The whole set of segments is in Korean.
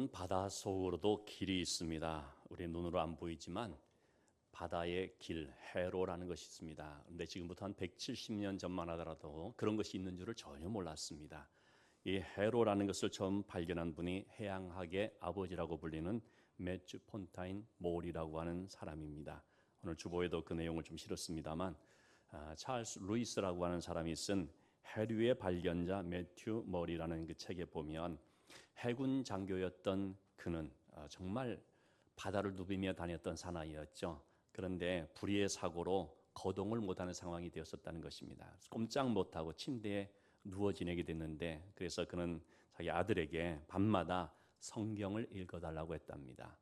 여러분, 바다 속으로도 길이 있습니다. 우리 눈으로 안 보이지만 바다의 길, 해로라는 것이 있습니다. 그런데 지금부터 한 170년 전만 하더라도 그런 것이 있는 줄을 전혀 몰랐습니다. 이 해로라는 것을 처음 발견한 분이 해양학의 아버지라고 불리는 매튜 폰타인 몰이라고 하는 사람입니다. 오늘 주보에도 그 내용을 좀 실었습니다만 찰스 루이스라고 하는 사람이 쓴 해류의 발견자 매튜 몰이라는 그 책에 보면 해군 장교였던 그는 정말 바다를 누비며 다녔던 사나이였죠. 그런데 불의의 사고로 거동을 못하는 상황이 되었었다는 것입니다. 꼼짝 못하고 침대에 누워 지내게 됐는데, 그래서 그는 자기 아들에게 밤마다 성경을 읽어달라고 했답니다.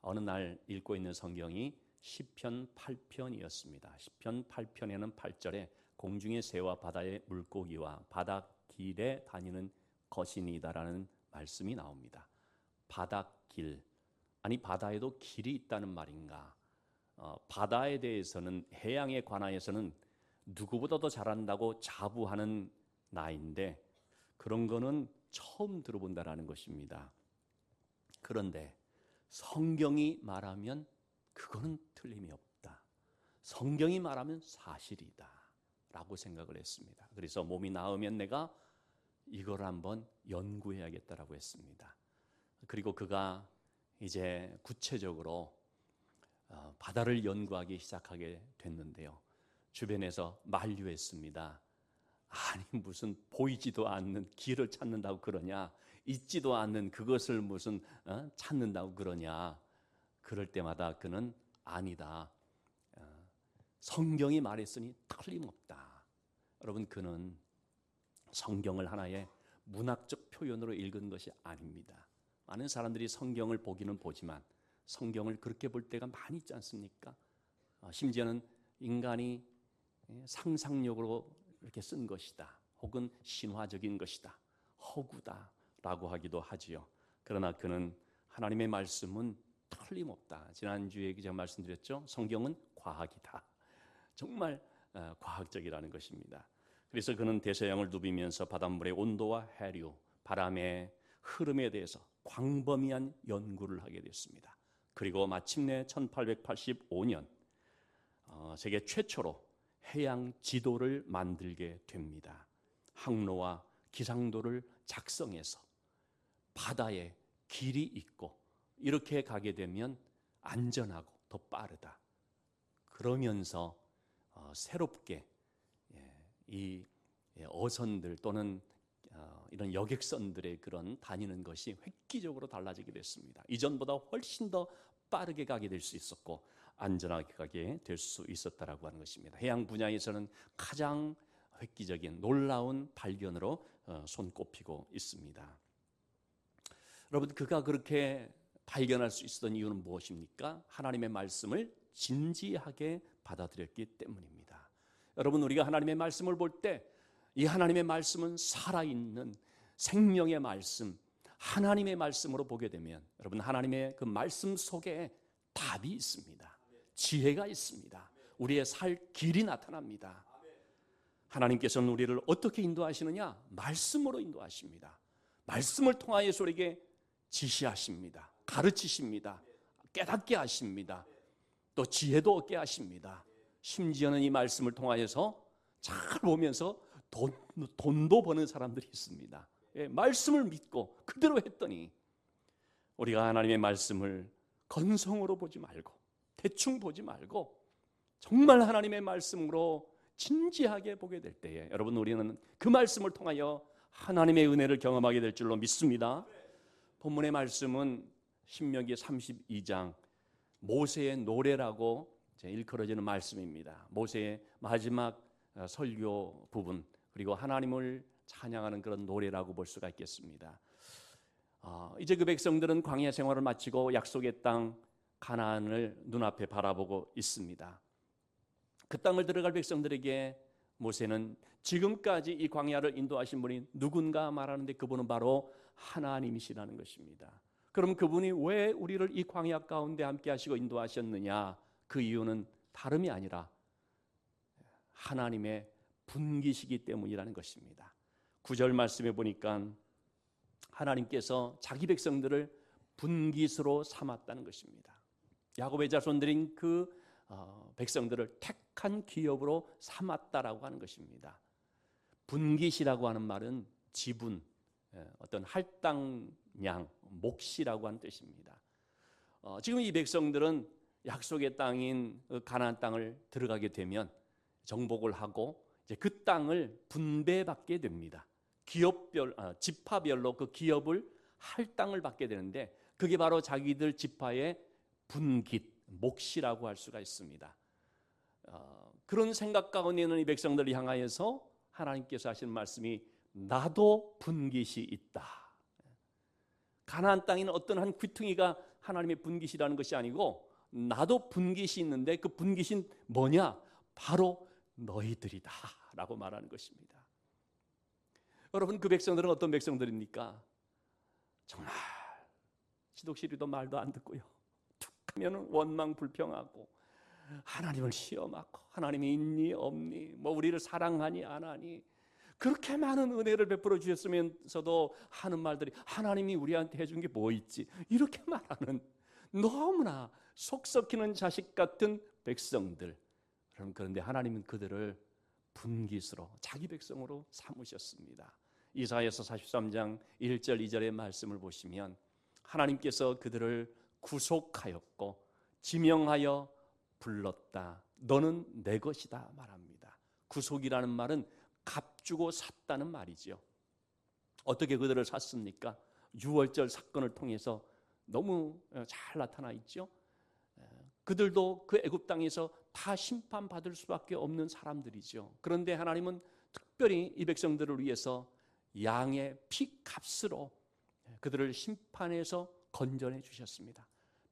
어느 날 읽고 있는 성경이 시편 8편이었습니다. 시편 8편에는 8절에 공중의 새와 바다의 물고기와 바닷길에 다니는 거신이다라는 말씀이 나옵니다. 바닷길, 아니 바다에도 길이 있다는 말인가? 바다에 대해서는, 해양에 관하여서는 누구보다도 잘한다고 자부하는 나인데 그런 거는 처음 들어본다라는 것입니다. 그런데 성경이 말하면 그거는 틀림이 없다. 성경이 말하면 사실이다 라고 생각을 했습니다. 그래서 몸이 나으면 내가 이걸 한번 연구해야겠다라고 했습니다. 그리고 그가 이제 구체적으로 바다를 연구하기 시작하게 됐는데요. 주변에서 만류했습니다. 아니 무슨 보이지도 않는 길을 찾는다고 그러냐, 있지도 않는 그것을 무슨 찾는다고 그러냐. 그럴 때마다 그는 아니다, 성경이 말했으니 틀림없다. 여러분, 그는 성경을 하나의 문학적 표현으로 읽은 것이 아닙니다. 많은 사람들이 성경을 보기는 보지만 성경을 그렇게 볼 때가 많이 있지 않습니까? 심지어는 인간이 상상력으로 이렇게 쓴 것이다, 혹은 신화적인 것이다, 허구다라고 하기도 하지요. 그러나 그는 하나님의 말씀은 틀림없다. 지난주에 제가 말씀드렸죠. 성경은 과학이다. 정말 과학적이라는 것입니다. 그래서 그는 대서양을 누비면서 바닷물의 온도와 해류, 바람의 흐름에 대해서 광범위한 연구를 하게 됐습니다. 그리고 마침내 1885년 세계 최초로 해양 지도를 만들게 됩니다. 항로와 기상도를 작성해서 바다에 길이 있고 이렇게 가게 되면 안전하고 더 빠르다. 그러면서 새롭게 이 어선들 또는 이런 여객선들의 그런 다니는 것이 획기적으로 달라지게 됐습니다. 이전보다 훨씬 더 빠르게 가게 될 수 있었고 안전하게 가게 될 수 있었다라고 하는 것입니다. 해양 분야에서는 가장 획기적인 놀라운 발견으로 손꼽히고 있습니다. 여러분, 그가 그렇게 발견할 수 있었던 이유는 무엇입니까? 하나님의 말씀을 진지하게 받아들였기 때문입니다. 여러분, 우리가 하나님의 말씀을 볼 때 이 하나님의 말씀은 살아있는 생명의 말씀, 하나님의 말씀으로 보게 되면 여러분, 하나님의 그 말씀 속에 답이 있습니다. 지혜가 있습니다. 우리의 살 길이 나타납니다. 하나님께서는 우리를 어떻게 인도하시느냐? 말씀으로 인도하십니다. 말씀을 통하여서 우리에게 지시하십니다. 가르치십니다. 깨닫게 하십니다. 또 지혜도 얻게 하십니다. 심지어는 이 말씀을 통하여서 잘 보면서 돈도 버는 사람들이 있습니다. 말씀을 믿고 그대로 했더니 우리가 하나님의 말씀을 건성으로 보지 말고 대충 보지 말고 정말 하나님의 말씀으로 진지하게 보게 될 때에 여러분, 우리는 그 말씀을 통하여 하나님의 은혜를 경험하게 될 줄로 믿습니다. 본문의 말씀은 신명기 32장 모세의 노래라고 일컬어지는 말씀입니다. 모세의 마지막 설교 부분, 그리고 하나님을 찬양하는 그런 노래라고 볼 수가 있겠습니다. 이제 그 백성들은 광야 생활을 마치고 약속의 땅 가나안을 눈앞에 바라보고 있습니다. 그 땅을 들어갈 백성들에게 모세는 지금까지 이 광야를 인도하신 분이 누군가 말하는데 그분은 바로 하나님이시라는 것입니다. 그럼 그분이 왜 우리를 이 광야 가운데 함께 하시고 인도하셨느냐? 그 이유는 다름이 아니라 하나님의 분기시기 때문이라는 것입니다. 9절 말씀에 보니까 하나님께서 자기 백성들을 분깃으로 삼았다는 것입니다. 야곱의 자손들인 그 백성들을 택한 기업으로 삼았다라고 하는 것입니다. 분깃이라고 하는 말은 지분, 어떤 할당량, 몫이라고 하는 뜻입니다. 지금 이 백성들은 약속의 땅인 가나안 땅을 들어가게 되면 정복을 하고 이제 그 땅을 분배받게 됩니다. 지파별로 그 기업을 할당을 받게 되는데 그게 바로 자기들 지파의 분깃, 몫이라고 할 수가 있습니다. 그런 생각 가운데 있는 이 백성들을 향하여서 하나님께서 하신 말씀이 나도 분깃이 있다. 가나안 땅에는 어떤 한 귀퉁이가 하나님의 분깃이라는 것이 아니고 나도 분깃이 있는데 그 분깃이 뭐냐? 바로 너희들이다 라고 말하는 것입니다. 여러분, 그 백성들은 어떤 백성들입니까? 정말 지독시리도 말도 안 듣고요, 툭 하면 원망 불평하고 하나님을 시험하고 하나님이 있니 없니, 뭐 우리를 사랑하니 안 하니, 그렇게 많은 은혜를 베풀어 주셨으면서도 하는 말들이 하나님이 우리한테 해준 게 뭐 있지, 이렇게 말하는 너무나 속 썩히는 자식 같은 백성들. 그런데 하나님은 그들을 분깃으로 자기 백성으로 삼으셨습니다. 이사야서 43장 1절 2절의 말씀을 보시면 하나님께서 그들을 구속하였고 지명하여 불렀다. 너는 내 것이다 말합니다. 구속이라는 말은 값주고 샀다는 말이죠. 어떻게 그들을 샀습니까? 유월절 사건을 통해서 너무 잘 나타나 있죠. 그들도 그 애굽 땅에서 다 심판받을 수밖에 없는 사람들이죠. 그런데 하나님은 특별히 이 백성들을 위해서 양의 피값으로 그들을 심판에서 건져내 주셨습니다.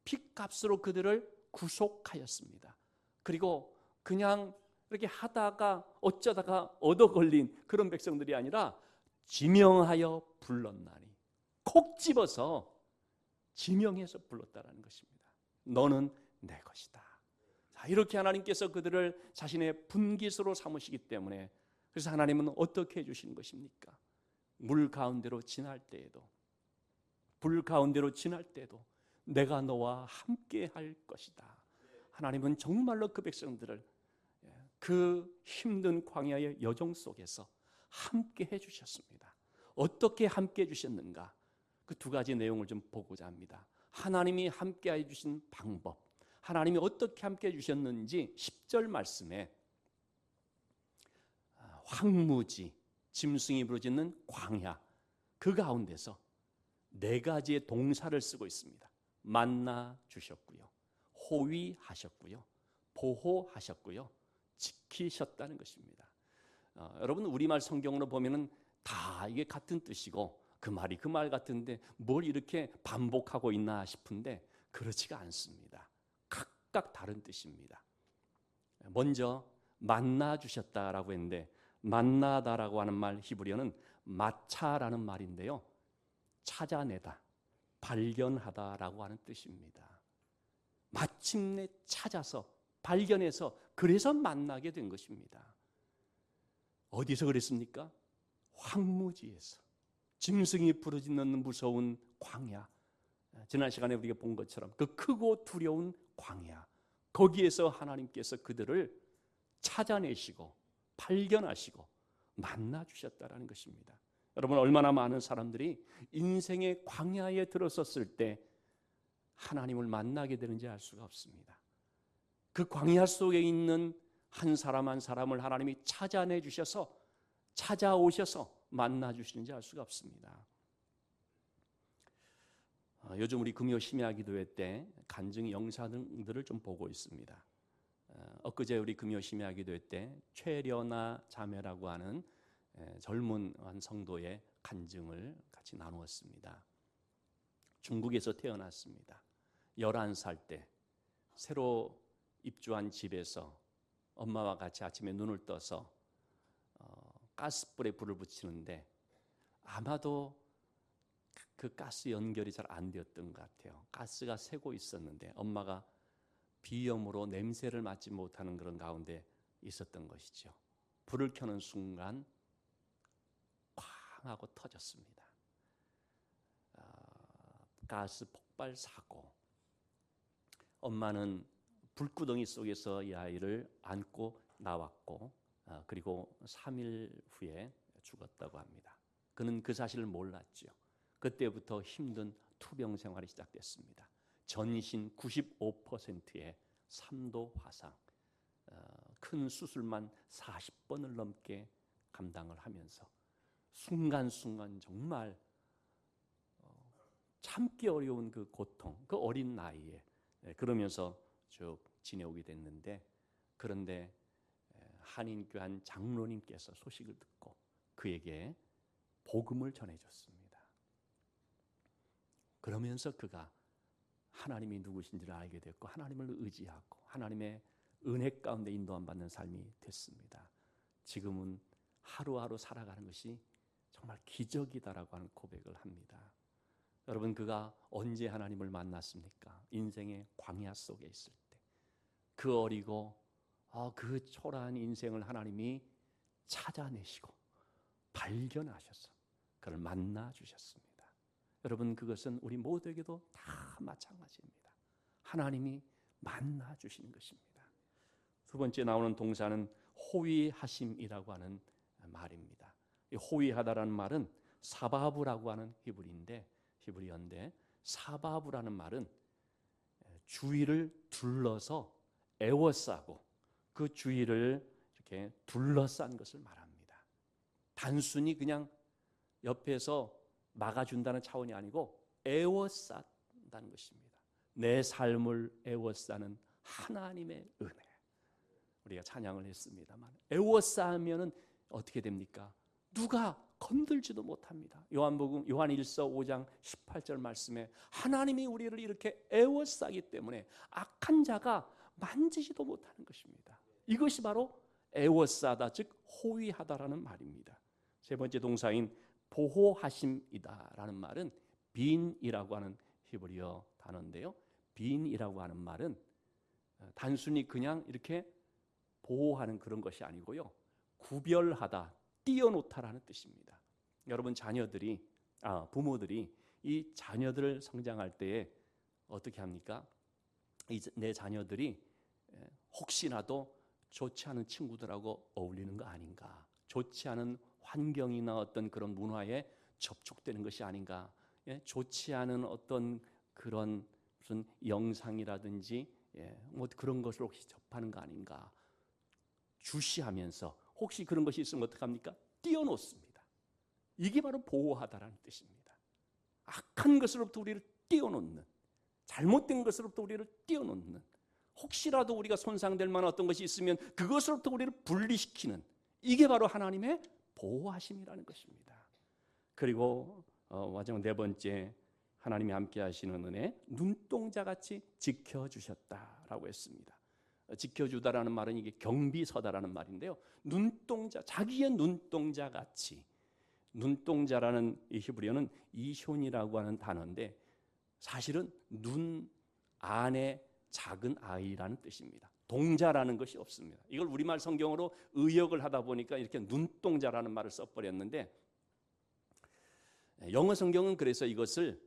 피값으로 그들을 구속하였습니다. 그리고 그냥 이렇게 하다가 어쩌다가 얻어 걸린 그런 백성들이 아니라 지명하여 불렀나니, 콕 집어서 지명해서 불렀다라는 것입니다. 너는 내 것이다. 자, 이렇게 하나님께서 그들을 자신의 분깃으로 삼으시기 때문에, 그래서 하나님은 어떻게 해주시는 것입니까? 물 가운데로 지날 때에도, 불 가운데로 지날 때도 내가 너와 함께 할 것이다. 하나님은 정말로 그 백성들을 그 힘든 광야의 여정 속에서 함께 해주셨습니다. 어떻게 함께 해주셨는가? 그 두 가지 내용을 좀 보고자 합니다. 하나님이 함께 해주신 방법, 하나님이 어떻게 함께 해주셨는지 10절 말씀에 황무지, 짐승이 부르짖는 광야, 그 가운데서 네 가지의 동사를 쓰고 있습니다. 만나 주셨고요, 호위하셨고요, 보호하셨고요, 지키셨다는 것입니다. 여러분, 우리말 성경으로 보면은 다 이게 같은 뜻이고 그 말이 그 말 같은데 뭘 이렇게 반복하고 있나 싶은데 그렇지가 않습니다. 각각 다른 뜻입니다. 먼저 만나 주셨다라고 했는데, 만나다라고 하는 말 히브리어는 마차라는 말인데요, 찾아내다, 발견하다라고 하는 뜻입니다. 마침내 찾아서 발견해서 그래서 만나게 된 것입니다. 어디서 그랬습니까? 황무지에서, 짐승이 부르짖는 무서운 광야, 지난 시간에 우리가 본 것처럼 그 크고 두려운 광야, 거기에서 하나님께서 그들을 찾아내시고 발견하시고 만나 주셨다라는 것입니다. 여러분, 얼마나 많은 사람들이 인생의 광야에 들어섰을 때 하나님을 만나게 되는지 알 수가 없습니다. 그 광야 속에 있는 한 사람 한 사람을 하나님이 찾아내 주셔서, 찾아오셔서 만나 주시는지 알 수가 없습니다. 요즘 우리 금요 심야 기도회 때 간증 영상들을 좀 보고 있습니다. 엊그제 우리 금요 심야 기도회 때 최려나 자매라고 하는 젊은 한 성도의 간증을 같이 나누었습니다. 중국에서 태어났습니다. 11살 때 새로 입주한 집에서 엄마와 같이 아침에 눈을 떠서 가스불에 불을 붙이는데 아마도 그 가스 연결이 잘 안 되었던 것 같아요. 가스가 새고 있었는데 엄마가 비염으로 냄새를 맡지 못하는 그런 가운데 있었던 것이죠. 불을 켜는 순간 쾅 하고 터졌습니다. 가스 족발 사고, 엄마는 불구덩이 속에서 이 아이를 안고 나왔고, 그리고 3일 후에 죽었다고 합니다. 그는 그 사실을 몰랐죠. 그때부터 힘든 투병 생활이 시작됐습니다. 전신 95%의 3도 화상, 큰 수술만 40번을 넘게 감당을 하면서 순간순간 정말 참기 어려운 그 고통, 그 어린 나이에 그러면서 쭉 지내오게 됐는데, 그런데 한인교회 장로님께서 소식을 듣고 그에게 복음을 전해줬습니다. 그러면서 그가 하나님이 누구신지를 알게 됐고 하나님을 의지하고 하나님의 은혜 가운데 인도함 받는 삶이 됐습니다. 지금은 하루하루 살아가는 것이 정말 기적이다라고 하는 고백을 합니다. 여러분, 그가 언제 하나님을 만났습니까? 인생의 광야 속에 있을 때, 그 어리고 그 초라한 인생을 하나님이 찾아내시고 발견하셔서 그를 만나 주셨습니다. 여러분, 그것은 우리 모두에게도 다 마찬가지입니다. 하나님이 만나 주시는 것입니다. 두 번째 나오는 동사는 호위하심이라고 하는 말입니다. 이 호위하다라는 말은 사바브라고 하는 히브리어인데, 사바브라는 말은 주위를 둘러서 에워싸고 그 주위를 이렇게 둘러싼 것을 말합니다. 단순히 그냥 옆에서 막아준다는 차원이 아니고 에워싼다는 것입니다. 내 삶을 에워싸는 하나님의 은혜. 우리가 찬양을 했습니다만, 에워싸면은 어떻게 됩니까? 누가 건들지도 못합니다. 요한복음 요한 1서 5장 18절 말씀에 하나님이 우리를 이렇게 에워싸기 때문에 악한 자가 만지지도 못하는 것입니다. 이것이 바로 에워싸다, 즉 호위하다라는 말입니다. 세 번째 동사인 보호하심이다라는 말은 빈이라고 하는 히브리어 단어인데요. 빈이라고 하는 말은 단순히 그냥 이렇게 보호하는 그런 것이 아니고요, 구별하다, 띄어놓다라는 뜻입니다. 여러분, 부모들이 이 자녀들을 성장할 때에 어떻게 합니까? 내 자녀들이 혹시라도 좋지 않은 친구들하고 어울리는 거 아닌가, 좋지 않은 환경이나 어떤 그런 문화에 접촉되는 것이 아닌가, 좋지 않은 어떤 그런 무슨 영상이라든지 뭐 그런 것을 혹시 접하는 거 아닌가 주시하면서, 혹시 그런 것이 있으면 어떡합니까? 띄어놓습니다. 이게 바로 보호하다라는 뜻입니다. 악한 것으로부터 우리를 띄어놓는, 잘못된 것으로부터 우리를 띄어놓는, 혹시라도 우리가 손상될 만한 어떤 것이 있으면 그것으로부터 우리를 분리시키는, 이게 바로 하나님의 보호하심이라는 것입니다. 그리고 마지막 네 번째, 하나님이 함께 하시는 은혜, 눈동자같이 지켜주셨다라고 했습니다. 지켜주다라는 말은 이게 경비서다라는 말인데요, 눈동자, 자기의 눈동자같이, 눈동자라는 이 히브리어는 이숀이라고 하는 단어인데 사실은 눈 안에 작은 아이라는 뜻입니다. 동자라는 것이 없습니다. 이걸 우리말 성경으로 의역을 하다 보니까 이렇게 눈동자라는 말을 써버렸는데, 영어 성경은 그래서 이것을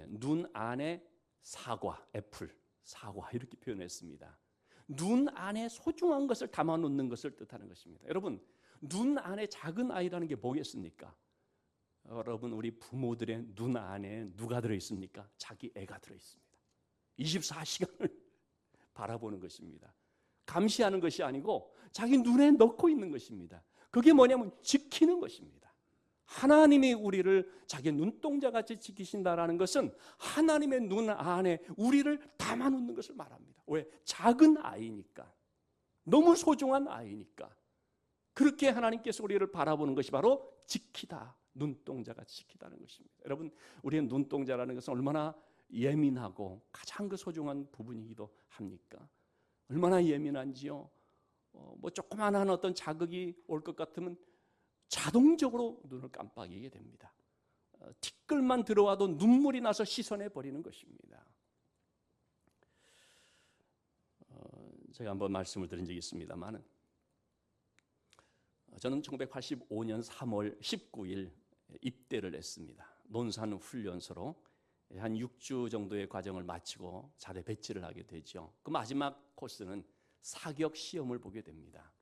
눈 안에 사과, 애플, 사과 이렇게 표현했습니다. 눈 안에 소중한 것을 담아놓는 것을 뜻하는 것입니다. 여러분, 눈 안에 작은 아이라는 게 뭐겠습니까? 여러분, 우리 부모들의 눈 안에 누가 들어있습니까? 자기 애가 들어있습니다. 24시간을 바라보는 것입니다. 감시하는 것이 아니고 자기 눈에 넣고 있는 것입니다. 그게 뭐냐면 지키는 것입니다. 하나님이 우리를 자기 눈동자같이 지키신다라는 것은 하나님의 눈 안에 우리를 담아놓는 것을 말합니다. 왜? 작은 아이니까, 너무 소중한 아이니까. 그렇게 하나님께서 우리를 바라보는 것이 바로 지키다, 눈동자같이 지키다는 것입니다. 여러분, 우리의 눈동자라는 것은 얼마나 예민하고 가장 그 소중한 부분이기도 합니까? 얼마나 예민한지요. 뭐 조그만한 어떤 자극이 올 것 같으면 자동적으로 눈을 깜빡이게 됩니다. 티끌만 들어와도 눈물이 나서 씻어내 버리는 것입니다. 제가 한번 말씀을 드린 적이 있습니다만, 저는 1985년 3월 19일 입대를 했습니다. 논산 훈련소로 한 6주 정도의 과정을 마치고 자대 배치를 하게 되죠. 그 마지막 코스는 사격 시험을 보게 됩니다.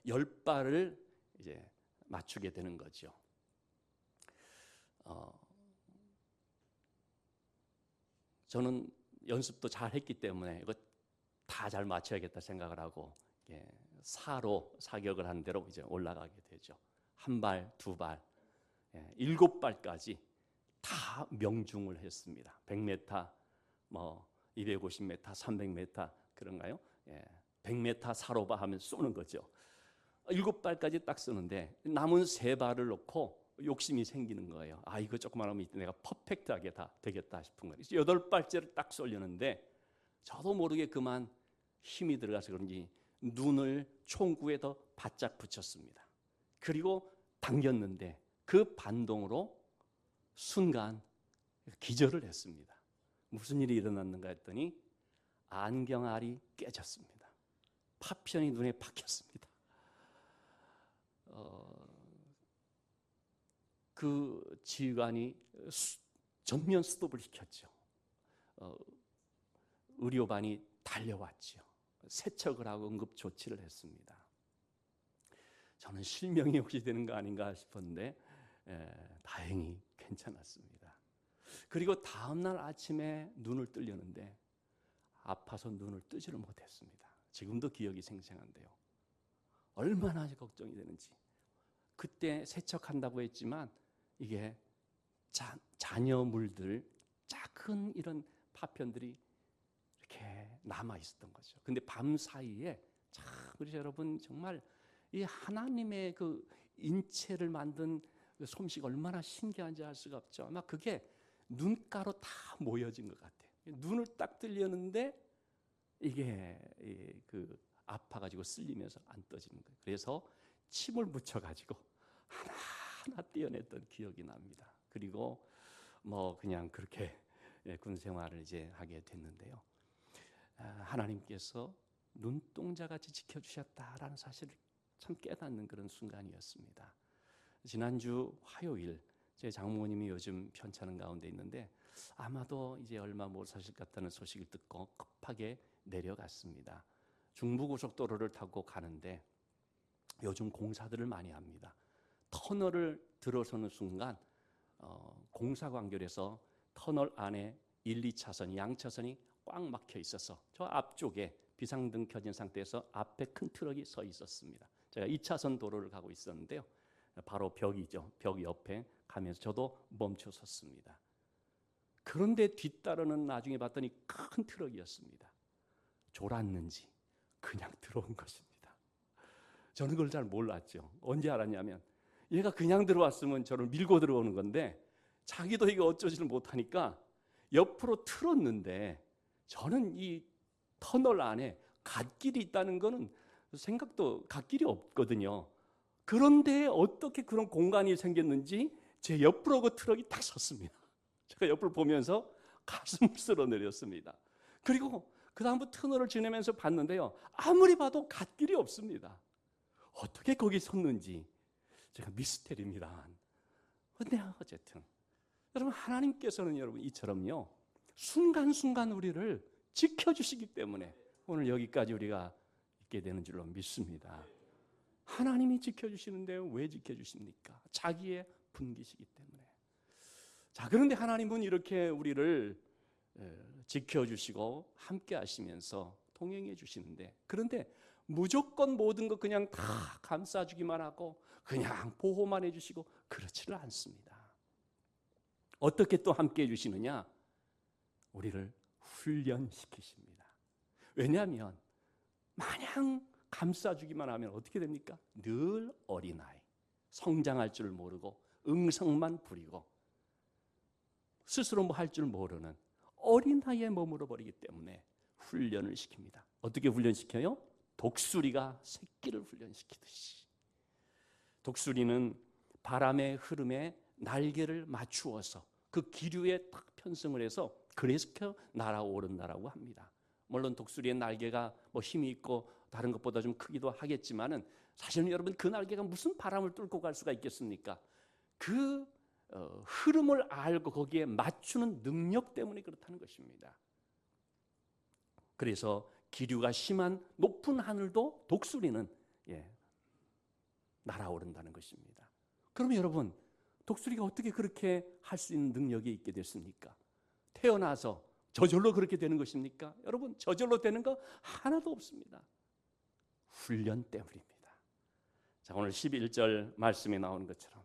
10발을 이제 맞추게 되는 거죠. 저는 연습도 잘 했기 때문에 이거 다 잘 맞춰야겠다 생각을 하고 사로 사격을 한 대로 이제 올라가게 되죠. 한 발, 두 발, 7발까지 다 명중을 했습니다. 100m, 뭐 250m, 300m 그런가요? 100m 사로바 하면 쏘는 거죠. 7발까지 딱 쏘는데 남은 3발을 놓고 욕심이 생기는 거예요. 아, 이거 조금만 하면 내가 퍼펙트하게 다 되겠다 싶은 거예요. 8발째를 딱 쏠려는데 저도 모르게 그만 힘이 들어가서 그런지 눈을 총구에 더 바짝 붙였습니다. 그리고 당겼는데 그 반동으로 순간 기절을 했습니다. 무슨 일이 일어났는가 했더니 안경알이 깨졌습니다. 파편이 눈에 박혔습니다. 그 지휘관이 전면 스톱을 시켰죠. 의료반이 달려왔죠. 세척을 하고 응급 조치를 했습니다. 저는 실명이 혹시 되는 거 아닌가 싶었는데 다행히 괜찮았습니다. 그리고 다음날 아침에 눈을 뜨려는데 아파서 눈을 뜨지를 못했습니다. 지금도 기억이 생생한데요. 얼마나 걱정이 되는지. 그때 세척한다고 했지만 이게 잔여물들, 작은 이런 파편들이 이렇게 남아 있었던 거죠. 근데 밤 사이에 참 우리 여러분 정말 이 하나님의 그 인체를 만든 그 솜씨가 얼마나 신기한지 알 수가 없죠. 아마 그게 눈가로 다 모여진 것 같아요. 눈을 딱 뜨려는데 이게 그 아파가지고 쓸리면서 안 떠지는 거예요. 그래서 침을 묻혀가지고 하나하나 떼어냈던 기억이 납니다. 그리고 뭐 그냥 그렇게 군 생활을 이제 하게 됐는데요. 하나님께서 눈동자같이 지켜주셨다라는 사실을 참 깨닫는 그런 순간이었습니다. 지난주 화요일 제 장모님이 요즘 편찮은 가운데 있는데 아마도 이제 얼마 못 사실 것 같다는 소식을 듣고 급하게 내려갔습니다. 중부고속도로를 타고 가는데 요즘 공사들을 많이 합니다. 터널을 들어서는 순간 공사 관계에서 터널 안에 1, 2차선, 양차선이 꽉 막혀 있어서 저 앞쪽에 비상등 켜진 상태에서 앞에 큰 트럭이 서 있었습니다. 제가 2차선 도로를 가고 있었는데요. 바로 벽이죠. 벽 옆에 가면서 저도 멈춰 섰습니다. 그런데 뒤따르는 나중에 봤더니 큰 트럭이었습니다. 졸았는지 그냥 들어온 것입니다. 저는 그걸 잘 몰랐죠. 언제 알았냐면 얘가 그냥 들어왔으면 저를 밀고 들어오는 건데 자기도 이거 어쩌지를 못하니까 옆으로 틀었는데 저는 이 터널 안에 갓길이 있다는 거는 생각도 갓길이 없거든요. 그런데 어떻게 그런 공간이 생겼는지 제 옆으로 그 트럭이 딱 섰습니다. 제가 옆을 보면서 가슴을 쓸어 내렸습니다. 그리고 그 다음부터 터널을 지나면서 봤는데요. 아무리 봐도 갓길이 없습니다. 어떻게 거기 섰는지 제가 미스테리입니다. 근데 어쨌든 여러분 하나님께서는 여러분 이처럼요. 순간순간 우리를 지켜주시기 때문에 오늘 여기까지 우리가 있게 되는 줄로 믿습니다. 하나님이 지켜주시는데 왜 지켜주십니까? 자기의 분기시기 때문에. 자, 그런데 하나님은 이렇게 우리를 지켜주시고 함께 하시면서 동행해 주시는데 그런데 무조건 모든 것 그냥 다 감싸주기만 하고 그냥 보호만 해주시고 그렇지를 않습니다. 어떻게 또 함께 해주시느냐? 우리를 훈련시키십니다. 왜냐하면 마냥 감싸주기만 하면 어떻게 됩니까? 늘 어린아이, 성장할 줄 모르고 응성만 부리고 스스로 뭐 할 줄 모르는 어린아이에 머물러 버리기 때문에 훈련을 시킵니다. 어떻게 훈련시켜요? 독수리가 새끼를 훈련시키듯이. 독수리는 바람의 흐름에 날개를 맞추어서 그 기류에 딱 편성을 해서 그래서 날아오른다라고 합니다. 물론 독수리의 날개가 뭐 힘이 있고 다른 것보다 좀 크기도 하겠지만은 사실은 여러분 그 날개가 무슨 바람을 뚫고 갈 수가 있겠습니까? 그 흐름을 알고 거기에 맞추는 능력 때문에 그렇다는 것입니다. 그래서 기류가 심한 높은 하늘도 독수리는 날아오른다는 것입니다. 그러면 여러분, 독수리가 어떻게 그렇게 할 수 있는 능력이 있게 됐습니까? 태어나서 저절로 그렇게 되는 것입니까? 여러분, 저절로 되는 거 하나도 없습니다. 훈련 때문입니다. 자, 오늘 11절 말씀에 나오는 것처럼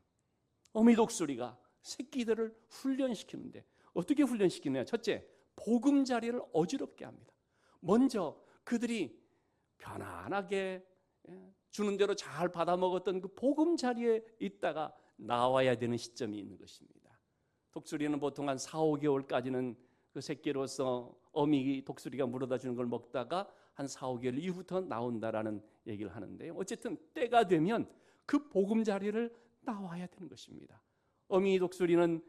어미 독수리가 새끼들을 훈련시키는데 어떻게 훈련시키느냐? 첫째, 보금자리를 어지럽게 합니다. 먼저 그들이 편안하게 주는 대로 잘 받아먹었던 그 보금자리에 있다가 나와야 되는 시점이 있는 것입니다. 독수리는 보통 한 4, 5개월까지는 그 새끼로서 어미 독수리가 물어다 주는 걸 먹다가 한 4, 5개월 이후부터 나온다라는 얘기를 하는데요. 어쨌든 때가 되면 그 보금자리를 나와야 되는 것입니다. 어미 독수리는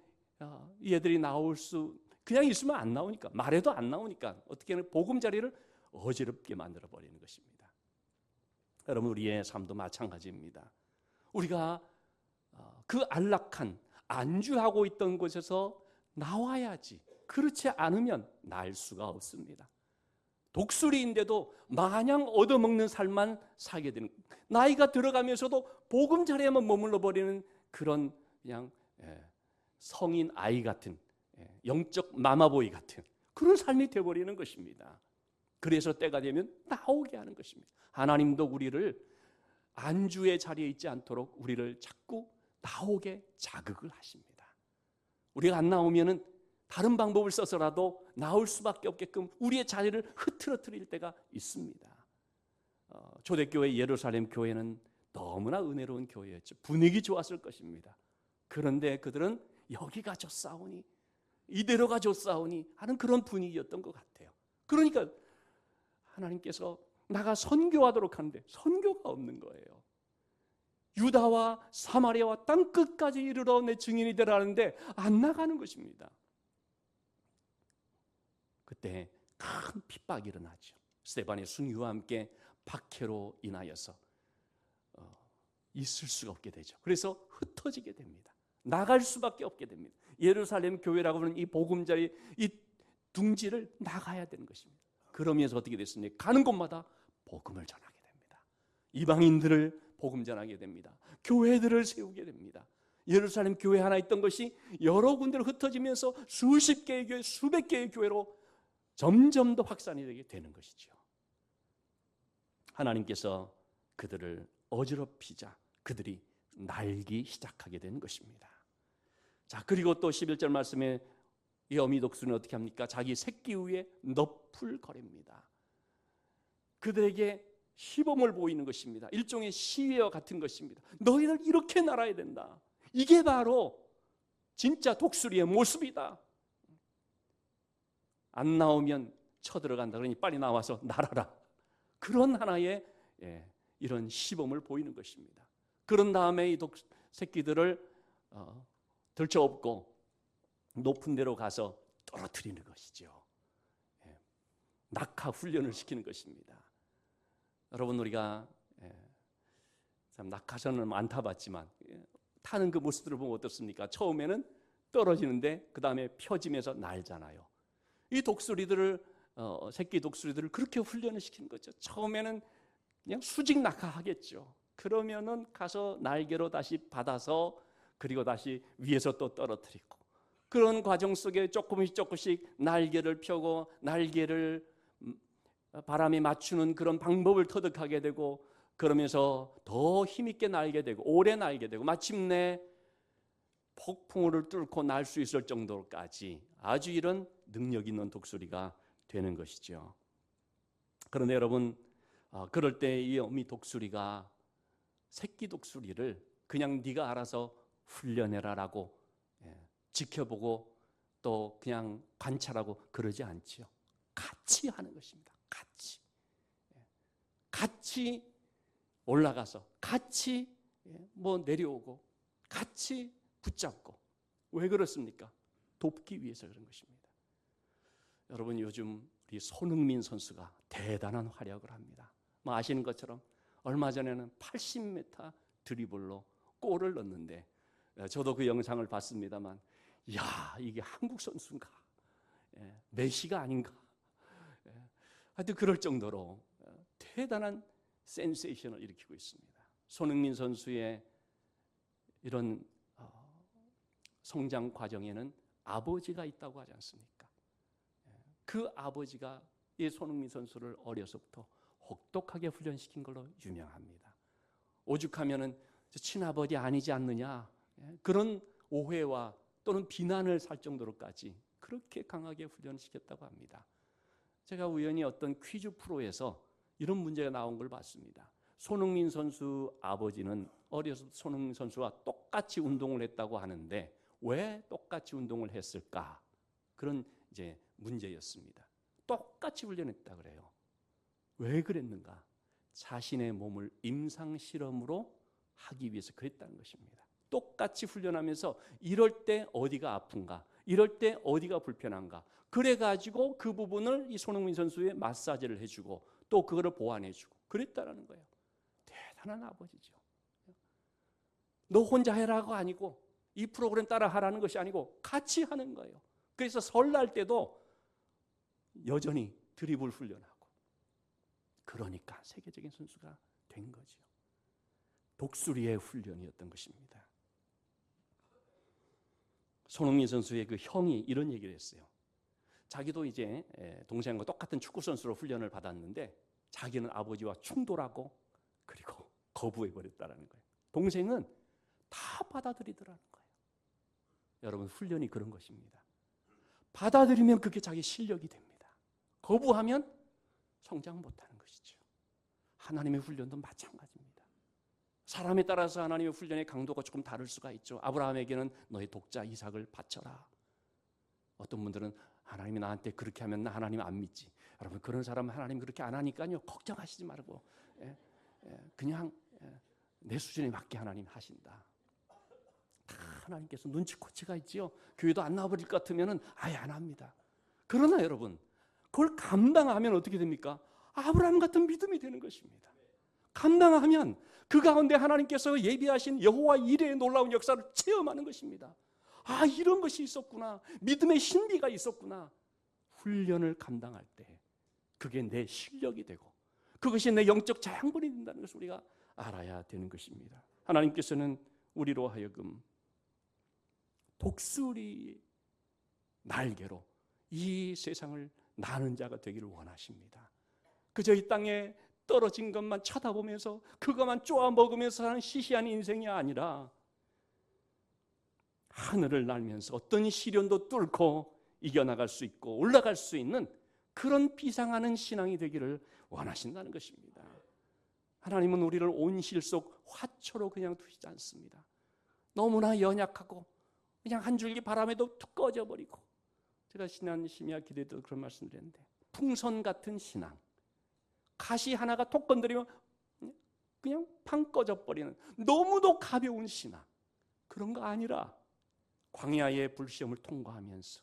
얘들이 나올 수 그냥 있으면 안 나오니까, 말해도 안 나오니까 어떻게 하면 보금자리를 어지럽게 만들어 버리는 것입니다. 여러분, 우리의 삶도 마찬가지입니다. 우리가 그 안락한 안주하고 있던 곳에서 나와야지. 그렇지 않으면 날 수가 없습니다. 독수리인데도 마냥 얻어먹는 삶만 살게 되는, 나이가 들어가면서도 보금자리에만 머물러 버리는 그런 그냥 성인 아이 같은, 영적 마마보이 같은 그런 삶이 되어버리는 것입니다. 그래서 때가 되면 나오게 하는 것입니다. 하나님도 우리를 안주의 자리에 있지 않도록 우리를 자꾸 나오게 자극을 하십니다. 우리가 안 나오면은 다른 방법을 써서라도 나올 수밖에 없게끔 우리의 자리를 흐트러뜨릴 때가 있습니다. 초대교회 예루살렘 교회는 너무나 은혜로운 교회였죠. 분위기 좋았을 것입니다. 그런데 그들은 여기가 좋사오니 이대로가 좋사오니 하는 그런 분위기였던 것 같아요. 그러니까 하나님께서 나가 선교하도록 하는데 선교가 없는 거예요. 유다와 사마리아와 땅 끝까지 이르러 내 증인이 되라는데 안 나가는 것입니다. 그때 큰 핍박이 일어나죠. 스데반의 순교와 함께 박해로 인하여서 있을 수가 없게 되죠. 그래서 흩어지게 됩니다. 나갈 수밖에 없게 됩니다. 예루살렘 교회라고 하는 이 보금자리, 이 둥지를 나가야 되는 것입니다. 그러면서 어떻게 됐습니까? 가는 곳마다 복음을 전하게 됩니다. 이방인들을 복음 전하게 됩니다. 교회들을 세우게 됩니다. 예루살렘 교회 하나 있던 것이 여러 군데로 흩어지면서 수십 개의 교회, 수백 개의 교회로 점점 더 확산이 되게 되는 것이죠. 하나님께서 그들을 어지럽히자 그들이 날기 시작하게 되는 것입니다. 자, 그리고 또 11절 말씀에 이 어미 독수리는 어떻게 합니까? 자기 새끼 위에 넙을 거립니다. 그들에게 시범을 보이는 것입니다. 일종의 시위와 같은 것입니다. 너희들 이렇게 날아야 된다. 이게 바로 진짜 독수리의 모습이다. 안 나오면 쳐들어간다. 그러니 빨리 나와서 날아라. 그런 하나의 이런 시범을 보이는 것입니다. 그런 다음에 이 새끼들을 들쳐업고 높은 데로 가서 떨어뜨리는 것이죠. 낙하 훈련을 시키는 것입니다. 여러분, 우리가 참 낙하선은 안 타봤지만 타는 그 모습들을 보면 어떻습니까? 처음에는 떨어지는데 그 다음에 펴지면서 날잖아요. 이 독수리들을 새끼 독수리들을 그렇게 훈련을 시키는 거죠. 처음에는 그냥 수직 낙하하겠죠. 그러면은 가서 날개로 다시 받아서 그리고 다시 위에서 또 떨어뜨리고 그런 과정 속에 조금씩 날개를 펴고 날개를 바람에 맞추는 그런 방법을 터득하게 되고 그러면서 더 힘있게 날게 되고 오래 날게 되고 마침내 폭풍우를 뚫고 날 수 있을 정도까지 아주 이런 능력 있는 독수리가 되는 것이죠. 그런데 여러분, 그럴 때 이 어미 독수리가 새끼 독수리를 그냥 네가 알아서 훈련해라라고 지켜보고 또 그냥 관찰하고 그러지 않지요. 같이 하는 것입니다. 같이 올라가서 같이 내려오고 같이 붙잡고. 왜 그렇습니까? 돕기 위해서 그런 것입니다. 여러분, 요즘 우리 손흥민 선수가 대단한 활약을 합니다. 아시는 것처럼 얼마 전에는 80m 드리블로 골을 넣었는데 저도 그 영상을 봤습니다만, 야, 이게 한국 선수인가? 메시가 아닌가? 하여튼 그럴 정도로 대단한 센세이션을 일으키고 있습니다. 손흥민 선수의 이런 성장 과정에는 아버지가 있다고 하지 않습니까? 그 아버지가 이 손흥민 선수를 어려서부터 혹독하게 훈련시킨 걸로 유명합니다. 오죽하면은 친아버지 아니지 않느냐, 그런 오해와 또는 비난을 살 정도로까지 그렇게 강하게 훈련시켰다고 합니다. 제가 우연히 어떤 퀴즈 프로에서 이런 문제가 나온 걸 봤습니다. 손흥민 선수 아버지는 어려서 손흥민 선수와 똑같이 운동을 했다고 하는데 왜 똑같이 운동을 했을까? 그런 이제 문제였습니다. 똑같이 훈련했다 그래요. 왜 그랬는가? 자신의 몸을 임상 실험으로 하기 위해서 그랬다는 것입니다. 똑같이 훈련하면서 이럴 때 어디가 아픈가? 이럴 때 어디가 불편한가? 그래가지고 그 부분을 이 손흥민 선수의 마사지를 해주고 또 그거를 보완해주고 그랬다라는 거예요. 대단한 아버지죠. 너 혼자 해라가 아니고 이 프로그램 따라 하라는 것이 아니고 같이 하는 거예요. 그래서 설날 때도 여전히 드리블 훈련하고, 그러니까 세계적인 선수가 된 거죠. 독수리의 훈련이었던 것입니다. 손흥민 선수의 그 형이 이런 얘기를 했어요. 자기도 이제 동생과 똑같은 축구 선수로 훈련을 받았는데 자기는 아버지와 충돌하고 그리고 거부해 버렸다라는 거예요. 동생은 다 받아들이더라는 거예요. 여러분, 훈련이 그런 것입니다. 받아들이면 그게 자기 실력이 됩니다. 거부하면 성장 못하는 것이죠. 하나님의 훈련도 마찬가지입니다. 사람에 따라서 하나님의 훈련의 강도가 조금 다를 수가 있죠. 아브라함에게는 너의 독자 이삭을 바쳐라. 어떤 분들은 하나님이 나한테 그렇게 하면 나 하나님 안 믿지. 여러분, 그런 사람은 하나님 그렇게 안 하니까요, 걱정하시지 말고 그냥 내 수준에 맞게 하나님 하신다. 다 하나님께서 눈치코치가 있지요. 교회도 안 나와버릴 것 같으면 아예 안 합니다. 그러나 여러분, 그걸 감당하면 어떻게 됩니까? 아브라함 같은 믿음이 되는 것입니다. 감당하면 그 가운데 하나님께서 예비하신 여호와 이레의 놀라운 역사를 체험하는 것입니다. 아, 이런 것이 있었구나. 믿음의 신비가 있었구나. 훈련을 감당할 때 그게 내 실력이 되고 그것이 내 영적 자양분이 된다는 것을 우리가 알아야 되는 것입니다. 하나님께서는 우리로 하여금 독수리 날개로 이 세상을 나는 자가 되기를 원하십니다. 그저 이 땅에 떨어진 것만 쳐다보면서 그것만 쪼아 먹으면서 사는 시시한 인생이 아니라 하늘을 날면서 어떤 시련도 뚫고 이겨나갈 수 있고 올라갈 수 있는 그런 비상하는 신앙이 되기를 원하신다는 것입니다. 하나님은 우리를 온실 속 화초로 그냥 두시지 않습니다. 너무나 연약하고 그냥 한 줄기 바람에도 툭 꺼져버리고, 제가 지난 심야 기도에 도 그런 말씀 드렸는데, 풍선 같은 신앙, 가시 하나가 톡 건드리면 그냥 팡 꺼져버리는 너무도 가벼운 신앙, 그런 거 아니라 광야의 불시험을 통과하면서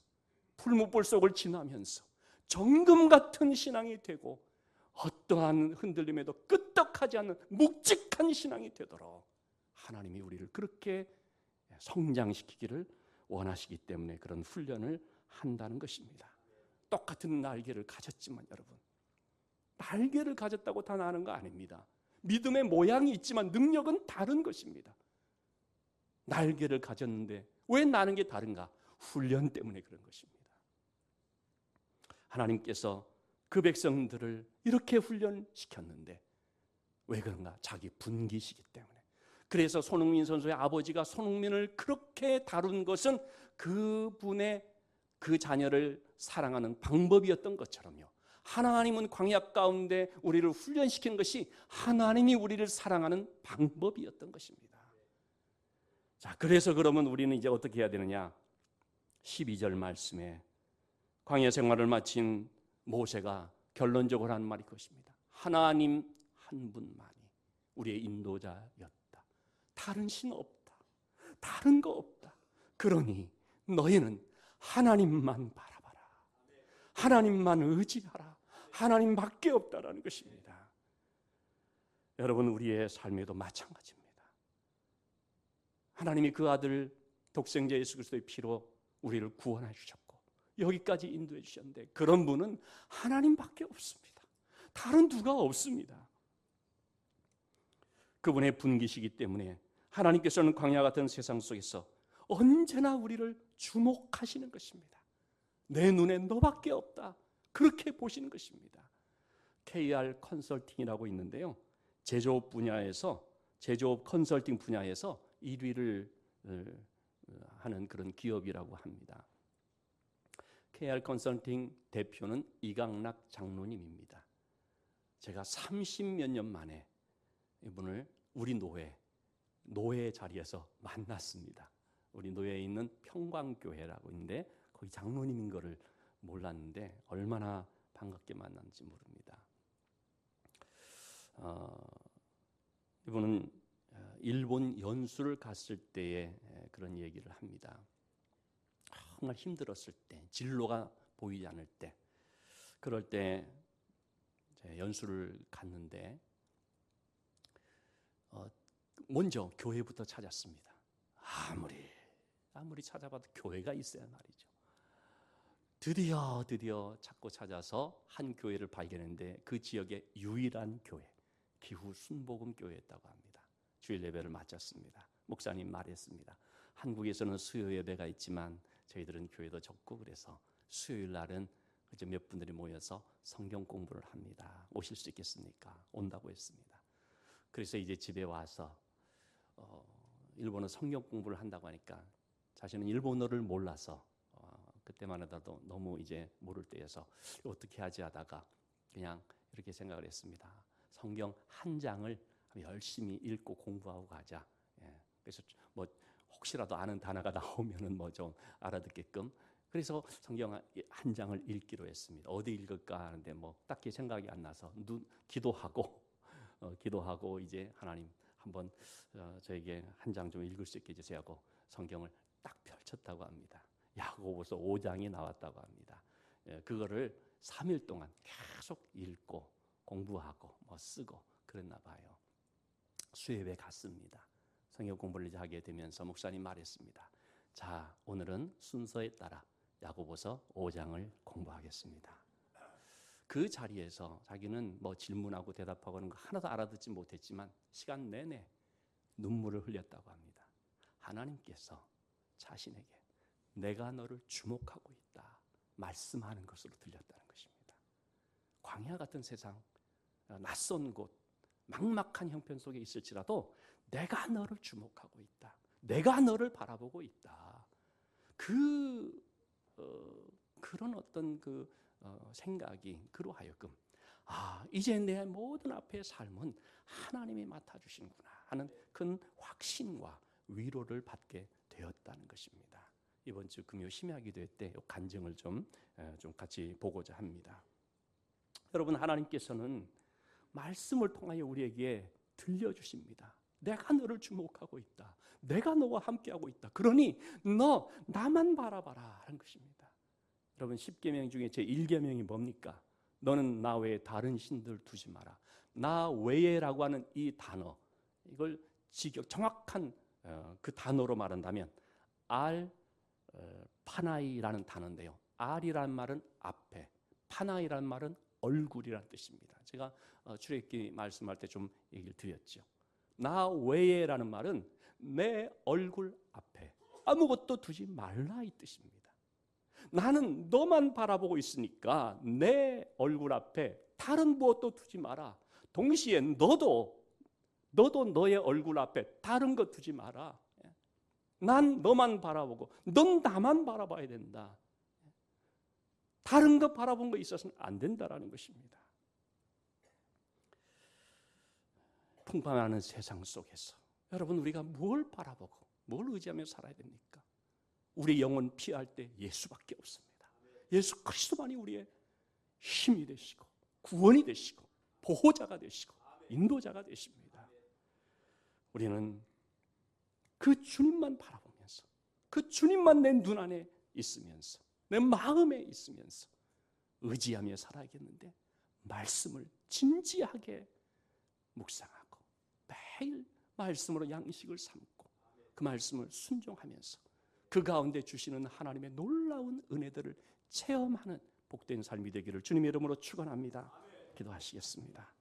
풀무불 속을 지나면서 정금 같은 신앙이 되고 어떠한 흔들림에도 끄떡하지 않는 묵직한 신앙이 되도록 하나님이 우리를 그렇게 성장시키기를 원하시기 때문에 그런 훈련을 한다는 것입니다. 똑같은 날개를 가졌지만 여러분, 날개를 가졌다고 다 나는 거 아닙니다. 믿음의 모양이 있지만 능력은 다른 것입니다. 날개를 가졌는데 왜 나는 게 다른가? 훈련 때문에 그런 것입니다. 하나님께서 그 백성들을 이렇게 훈련시켰는데 왜 그런가? 자기 분기시기 때문에. 그래서 손흥민 선수의 아버지가 손흥민을 그렇게 다룬 것은 그분의 그 자녀를 사랑하는 방법이었던 것처럼요, 하나님은 광야 가운데 우리를 훈련시키는 것이 하나님이 우리를 사랑하는 방법이었던 것입니다. 자, 그래서 그러면 우리는 이제 어떻게 해야 되느냐? 12절 말씀에 광야 생활을 마친 모세가 결론적으로 하는 말이 그것입니다. 하나님 한 분만이 우리의 인도자였다. 다른 신 없다. 다른 거 없다. 그러니 너희는 하나님만 바라봐라. 하나님만 의지하라. 하나님밖에 없다라는 것입니다. 여러분, 우리의 삶에도 마찬가지입니다. 하나님이 그 아들 독생자 예수 그리스도의 피로 우리를 구원해 주셨고 여기까지 인도해 주셨는데 그런 분은 하나님밖에 없습니다. 다른 누가 없습니다. 그분의 분기시기 때문에 하나님께서는 광야 같은 세상 속에서 언제나 우리를 주목하시는 것입니다. 내 눈에 너밖에 없다. 그렇게 보시는 것입니다. KR 컨설팅이라고 있는데요. 제조업 컨설팅 분야에서 1위를 하는 그런 기업이라고 합니다. KR 컨설팅 대표는 이강락 장로님입니다. 제가 30몇 년 만에 이분을 우리 노회 자리에서 만났습니다. 우리 노회에 있는 평광교회라고 있는데 거기 장로님인 거를 몰랐는데 얼마나 반갑게 만났는지 모릅니다. 이분은 일본 연수를 갔을 때의 그런 얘기를 합니다. 정말 힘들었을 때, 진로가 보이지 않을 때, 그럴 때 연수를 갔는데 먼저 교회부터 찾았습니다. 아무리 찾아봐도 교회가 있어야 말이죠. 드디어 찾고 찾아서 한 교회를 발견했는데 그 지역의 유일한 교회, 기후 순복음 교회였다고 합니다. 주일 예배를 마쳤습니다. 목사님 말했습니다. 한국에서는 수요 예배가 있지만 저희들은 교회도 적고 그래서 수요일 날은 이제 몇 분들이 모여서 성경 공부를 합니다. 오실 수 있겠습니까? 온다고 했습니다. 그래서 이제 집에 와서 일본어 성경 공부를 한다고 하니까 자신은 일본어를 몰라서 그때만 해도 너무 이제 모를 때여서 어떻게 하지 하다가 그냥 이렇게 생각을 했습니다. 성경 한 장을 열심히 읽고 공부하고 가자. 그래서 뭐 혹시라도 아는 단어가 나오면은 뭐 좀 알아듣게끔. 그래서 성경 한 장을 읽기로 했습니다. 어디 읽을까 하는데 뭐 딱히 생각이 안 나서 기도하고 이제 하나님 한번 저에게 한 장 좀 읽을 수 있게 해주세요 하고 성경을 딱 펼쳤다고 합니다. 야고보서 5장이 나왔다고 합니다. 그거를 3일 동안 계속 읽고 공부하고 뭐 쓰고 그랬나 봐요. 수요예배 갔습니다. 성경 공부를 이제 하게 되면서 목사님 말했습니다. 자, 오늘은 순서에 따라 야고보서 5장을 공부하겠습니다. 그 자리에서 자기는 뭐 질문하고 대답하고 하는 거 하나도 알아듣지 못했지만 시간 내내 눈물을 흘렸다고 합니다. 하나님께서 자신에게 내가 너를 주목하고 있다 말씀하는 것으로 들렸다는 것입니다. 광야 같은 세상, 낯선 곳, 막막한 형편 속에 있을지라도 내가 너를 주목하고 있다. 내가 너를 바라보고 있다. 그런 어떤 생각이 그로 하여금 이제 내 모든 앞의 삶은 하나님이 맡아주시는구나 하는 큰 확신과 위로를 받게 되었다는 것입니다. 이번 주 금요 심야 기도회 때 간증을 좀 같이 보고자 합니다. 여러분, 하나님께서는 말씀을 통하여 우리에게 들려주십니다. 내가 너를 주목하고 있다. 내가 너와 함께하고 있다. 그러니 너 나만 바라봐라 하는 것입니다. 여러분, 10계명 중에 제 1계명이 뭡니까? 너는 나 외에 다른 신들 두지 마라. 나 외에라고 하는 이 단어, 이걸 정확한 그 단어로 말한다면 파나이라는 단어인데요. 알이라는 말은 앞에, 파나이라는 말은 얼굴이라는 뜻입니다. 제가 출애굽기 말씀할 때 좀 얘기를 드렸죠. 나 외에라는 말은 내 얼굴 앞에 아무것도 두지 말라 이 뜻입니다. 나는 너만 바라보고 있으니까 내 얼굴 앞에 다른 무엇도 두지 마라. 동시에 너도 너의 얼굴 앞에 다른 것 두지 마라. 난 너만 바라보고 넌 나만 바라봐야 된다. 다른 것 바라본 거 있어서는 안 된다라는 것입니다. 풍파하는 세상 속에서 여러분, 우리가 뭘 바라보고 뭘 의지하며 살아야 됩니까? 우리 영혼 피할 때 예수밖에 없습니다. 예수 그리스도만이 우리의 힘이 되시고 구원이 되시고 보호자가 되시고 인도자가 되십니다. 우리는 그 주님만 바라보면서 그 주님만 내 눈 안에 있으면서 내 마음에 있으면서 의지하며 살아야겠는데 말씀을 진지하게 묵상하고 매일 말씀으로 양식을 삼고 그 말씀을 순종하면서 그 가운데 주시는 하나님의 놀라운 은혜들을 체험하는 복된 삶이 되기를 주님의 이름으로 축원합니다. 기도하시겠습니다.